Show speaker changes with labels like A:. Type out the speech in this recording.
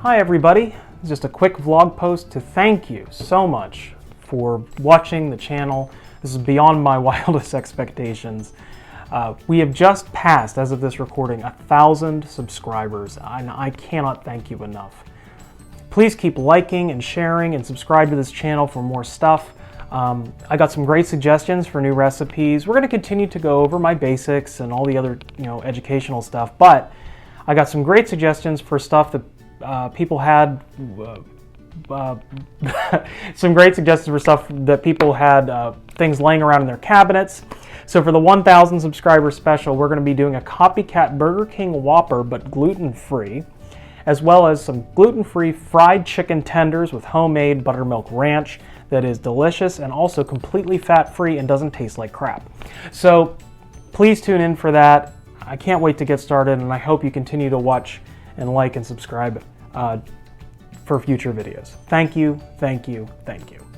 A: Hi everybody, just a quick vlog post to thank you so much for watching the channel. This is beyond my wildest expectations. We have just passed, as of this recording, 1,000 subscribers, and I cannot thank you enough. Please keep liking and sharing and subscribe to this channel for more stuff. I got some great suggestions for new recipes. We're going to continue to go over my basics and all the other, educational stuff, but I got some great suggestions for stuff that people had. Some great suggestions for stuff that people had things laying around in their cabinets. So for the 1,000 subscriber special, we're going to be doing a copycat Burger King Whopper, but gluten-free, as well as some gluten-free fried chicken tenders with homemade buttermilk ranch that is delicious and also completely fat-free and doesn't taste like crap. So please tune in for that. I can't wait to get started, and I hope you continue to watch and like and subscribe for future videos. Thank you, thank you, thank you.